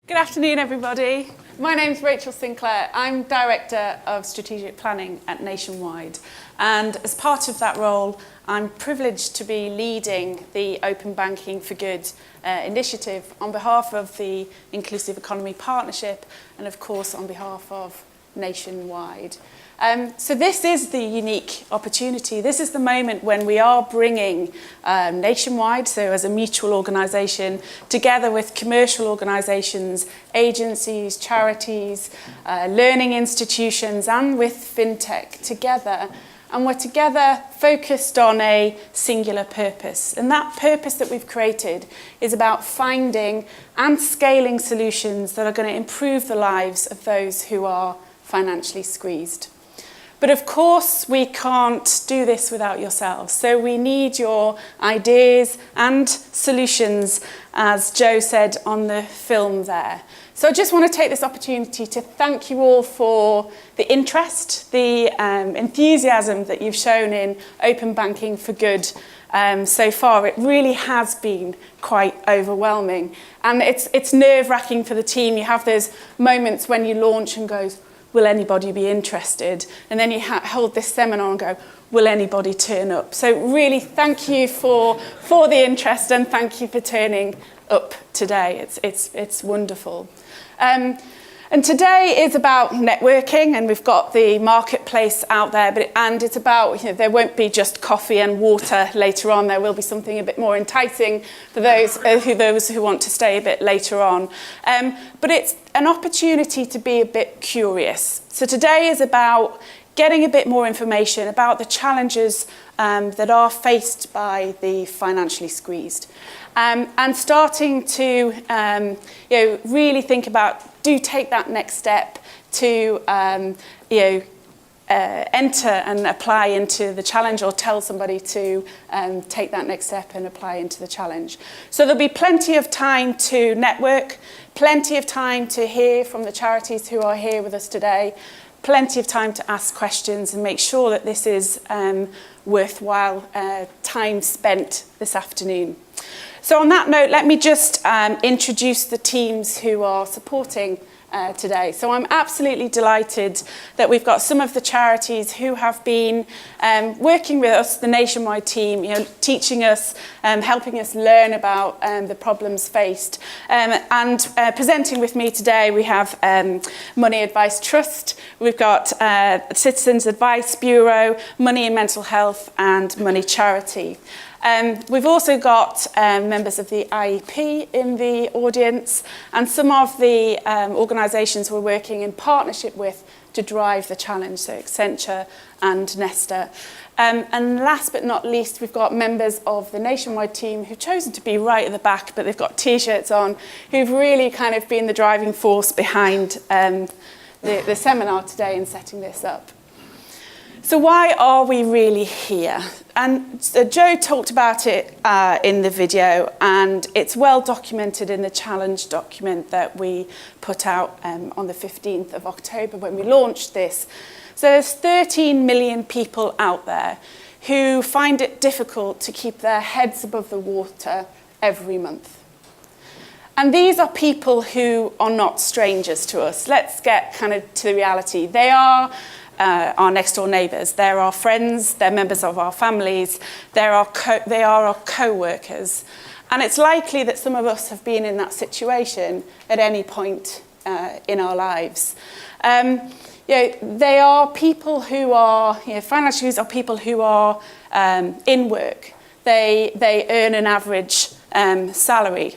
Good afternoon, everybody. My name's Rachael Sinclair. I'm Director of Strategic Planning at Nationwide. And as part of that role, I'm privileged to be leading the Open Banking for Good initiative on behalf of the Inclusive Economy Partnership and, of course, on behalf of Nationwide. So this is the unique opportunity. This is the moment when we are bringing Nationwide, so as a mutual organisation, together with commercial organisations, agencies, charities, learning institutions, and with fintech together. And we're together focused on a singular purpose. And that purpose that we've created is about finding and scaling solutions that are going to improve the lives of those who are financially squeezed. But of course, we can't do this without yourselves. So we need your ideas and solutions, as Joe said on the film there. So I just want to take this opportunity to thank you all for the interest, the enthusiasm that you've shown in Open Banking for Good so far. It really has been quite overwhelming. And it's nerve-wracking for the team. You have those moments when you launch and goes, will anybody be interested? And then you hold this seminar and go, will anybody turn up? So really thank you for the interest and thank you for turning up today. It's wonderful. And today is about networking, and we've got the marketplace out there, and it's about, there won't be just coffee and water later on. There will be something a bit more enticing for those who want to stay a bit later on. But it's an opportunity to be a bit curious. So today is about getting a bit more information about the challenges that are faced by the financially squeezed. And starting to really think about, take that next step to enter and apply into the challenge, or tell somebody to take that next step and apply into the challenge. So there'll be plenty of time to network, plenty of time to hear from the charities who are here with us today, plenty of time to ask questions and make sure that this is worthwhile time spent this afternoon. So on that note, let me just introduce the teams who are supporting today. So I'm absolutely delighted that we've got some of the charities who have been working with us, the Nationwide team, teaching us, helping us learn about the problems faced. And presenting with me today, we have Money Advice Trust, we've got Citizens Advice Bureau, Money and Mental Health, and Money Charity. We've also got members of the IEP in the audience, and some of the organisations we're working in partnership with to drive the challenge, so Accenture and Nesta. And last but not least, we've got members of the Nationwide team who've chosen to be right at the back, but they've got T-shirts on, who've really kind of been the driving force behind the seminar today in setting this up. So why are we really here? And Joe talked about it in the video, and it's well documented in the challenge document that we put out on the 15th of October when we launched this. So there's 13 million people out there who find it difficult to keep their heads above the water every month. And these are people who are not strangers to us. Let's get kind of to the reality. They are our next door neighbours, they're our friends, they're members of our families, they are our co-workers. And it's likely that some of us have been in that situation at any point in our lives. They are people who are, financially are people who are in work. They earn an average salary.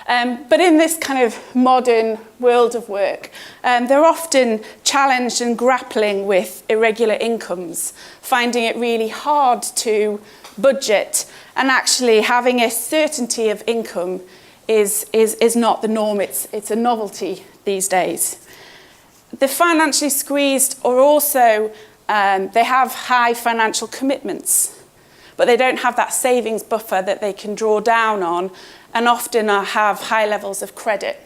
But in this kind of modern world of work, they're often challenged and grappling with irregular incomes, finding it really hard to budget, and actually having a certainty of income is not the norm, it's a novelty these days. The financially squeezed are also, they have high financial commitments, but they don't have that savings buffer that they can draw down on, and often have high levels of credit.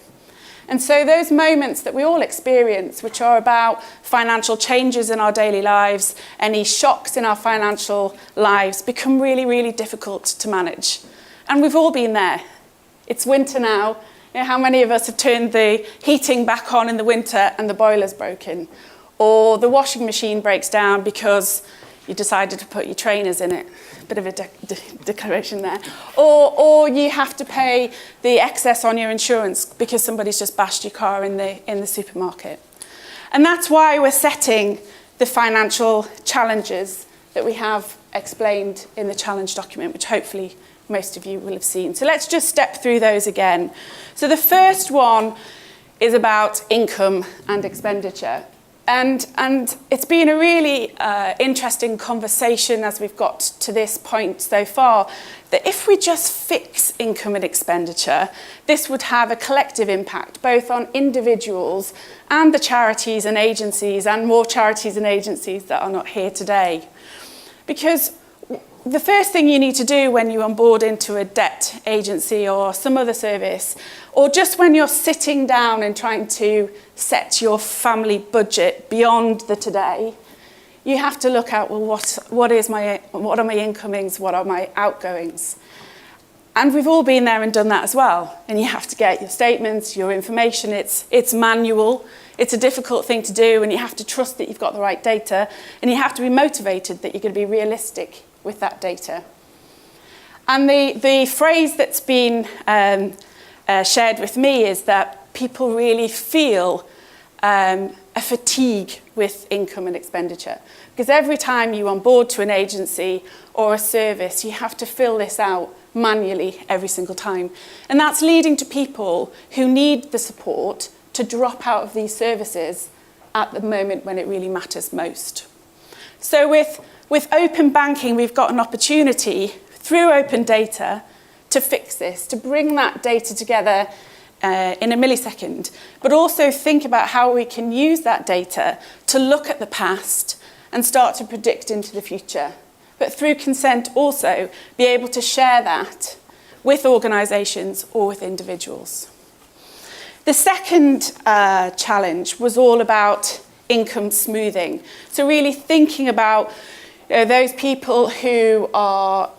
And so those moments that we all experience, which are about financial changes in our daily lives, any shocks in our financial lives, become really, really difficult to manage. And we've all been there. It's winter now, You know, how many of us have turned the heating back on in the winter and the boiler's broken? Or the washing machine breaks down because you decided to put your trainers in it. Bit of a declaration there. Or you have to pay the excess on your insurance because somebody's just bashed your car in the supermarket. And that's why we're setting the financial challenges that we have explained in the challenge document, which hopefully most of you will have seen. So let's just step through those again. So the first one is about income and expenditure. And it's been a really interesting conversation as we've got to this point so far, that if we just fix income and expenditure, this would have a collective impact, both on individuals and the charities and agencies, and more charities and agencies that are not here today. Because the first thing you need to do when you onboard into a debt agency or some other service, or just when you're sitting down and trying to set your family budget beyond the today, you have to look at, well, what are my incomings, what are my outgoings? And we've all been there and done that as well. And you have to get your statements, your information. It's manual. It's a difficult thing to do, and you have to trust that you've got the right data, and you have to be motivated that you're going to be realistic with that data. And the phrase that's been shared with me is that people really feel a fatigue with income and expenditure. Because every time you onboard to an agency or a service, you have to fill this out manually every single time. And that's leading to people who need the support to drop out of these services at the moment when it really matters most. So with open banking, we've got an opportunity through open data to fix this, to bring that data together in a millisecond, but also think about how we can use that data to look at the past and start to predict into the future. But through consent also be able to share that with organisations or with individuals. The second challenge was all about income smoothing. So really thinking about those people who are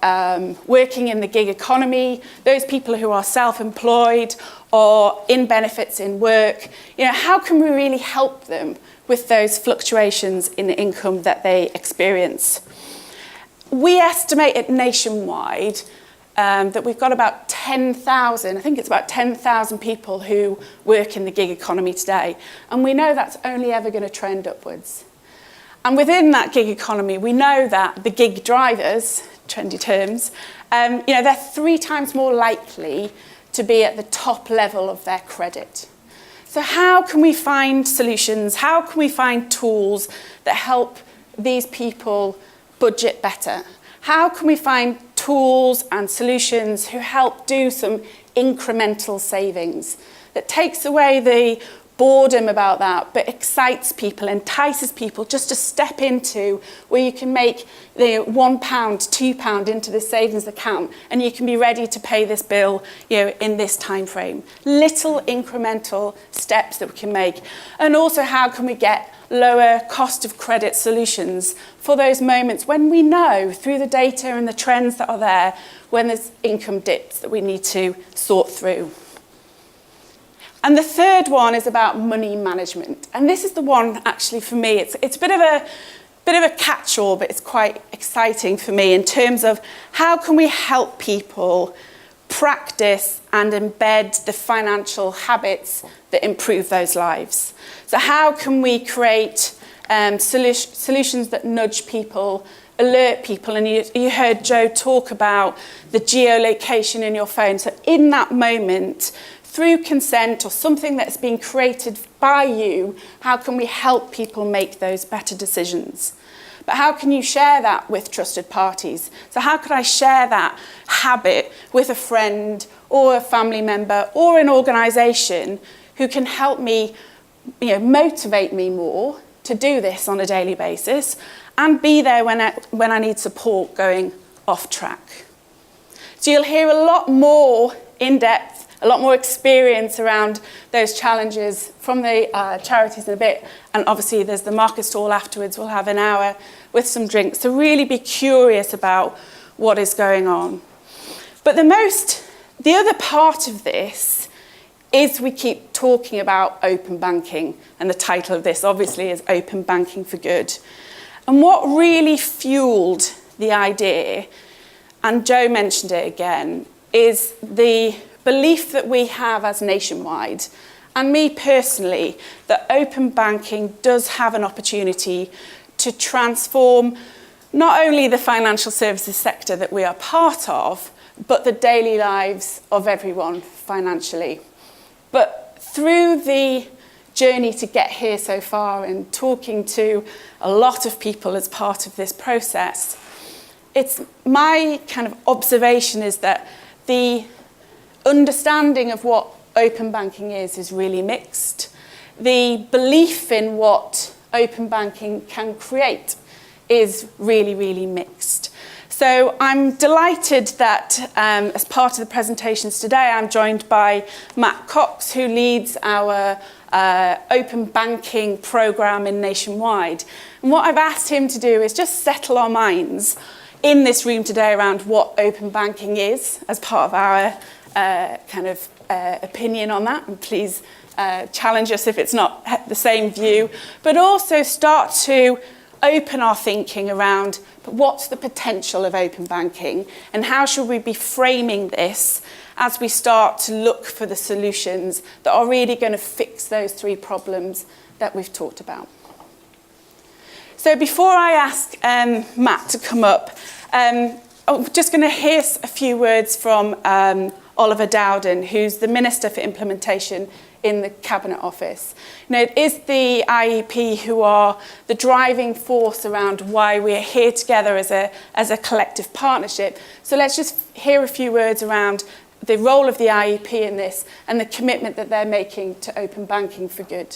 working in the gig economy, those people who are self-employed or in benefits in work, how can we really help them with those fluctuations in income that they experience? We estimate it nationwide that we've got about 10,000, I think it's about 10,000 people who work in the gig economy today. And we know that's only ever going to trend upwards. And within that gig economy, we know that the gig drivers, trendy terms, they're 3 times more likely to be at the top level of their credit. So how can we find solutions? How can we find tools that help these people budget better? How can we find tools and solutions who help do some incremental savings that takes away the boredom about that, but excites people, entices people just to step into where you can make the £1, £2 into the savings account, and you can be ready to pay this bill, in this time frame. Little incremental steps that we can make. And also, how can we get lower cost of credit solutions for those moments when we know through the data and the trends that are there, when there's income dips that we need to sort through. And the third one is about money management. And this is the one, actually, for me, it's a bit of a catch-all, but it's quite exciting for me in terms of how can we help people practice and embed the financial habits that improve those lives. So how can we create solutions that nudge people, alert people? And you heard Joe talk about the geolocation in your phone. So in that moment, through consent or something that's been created by you, how can we help people make those better decisions? But how can you share that with trusted parties? So how could I share that habit with a friend or a family member or an organisation who can help me, motivate me more to do this on a daily basis and be there when I need support going off track? So you'll hear a lot more in depth, a lot more experience around those challenges from the charities in a bit. And obviously there's the market stall afterwards. We'll have an hour with some drinks. So really be curious about what is going on. But the other part of this is we keep talking about open banking, and the title of this obviously is Open Banking for Good. And what really fueled the idea, and Joe mentioned it again, is the belief that we have as Nationwide, and me personally, that open banking does have an opportunity to transform not only the financial services sector that we are part of, but the daily lives of everyone financially. But through the journey to get here so far and talking to a lot of people as part of this process, it's my kind of observation is that the understanding of what open banking is really mixed. The belief in what open banking can create is really, really mixed. So I'm delighted that as part of the presentations today, I'm joined by Matt Cox, who leads our open banking programme in Nationwide. And what I've asked him to do is just settle our minds in this room today around what open banking is as part of our opinion on that. And please challenge us if it's not the same view, but also start to open our thinking around what's the potential of open banking and how should we be framing this as we start to look for the solutions that are really going to fix those three problems that we've talked about. So before I ask Matt to come up, I'm just going to hear a few words from Oliver Dowden, who's the Minister for Implementation in the Cabinet Office. You know, it is the IEP who are the driving force around why we're here together as a collective partnership. So let's just hear a few words around the role of the IEP in this and the commitment that they're making to open banking for good.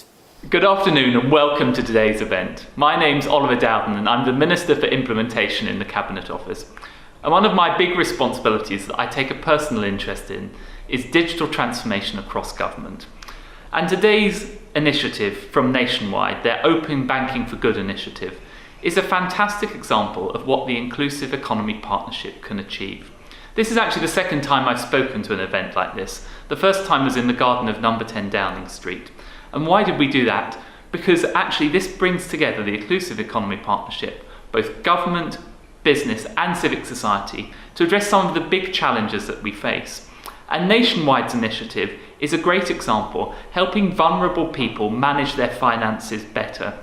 Good afternoon and welcome to today's event. My name's Oliver Dowden and I'm the Minister for Implementation in the Cabinet Office. And one of my big responsibilities that I take a personal interest in is digital transformation across government. And today's initiative from Nationwide, their Open Banking for Good initiative, is a fantastic example of what the Inclusive Economy Partnership can achieve. This is actually the second time I've spoken to an event like this. The first time was in the garden of number 10 Downing Street. And why did we do that? Because actually this brings together the Inclusive Economy Partnership, both government, business and civic society, to address some of the big challenges that we face. And Nationwide's initiative is a great example, helping vulnerable people manage their finances better.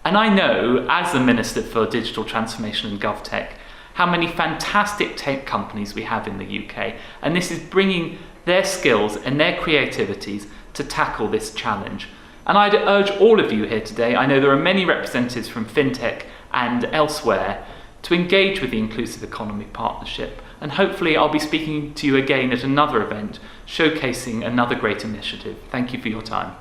And I know, as the Minister for Digital Transformation and GovTech, how many fantastic tech companies we have in the UK, and this is bringing their skills and their creativities to tackle this challenge. And I'd urge all of you here today, I know there are many representatives from FinTech and elsewhere, to engage with the Inclusive Economy Partnership. And hopefully I'll be speaking to you again at another event, showcasing another great initiative. Thank you for your time.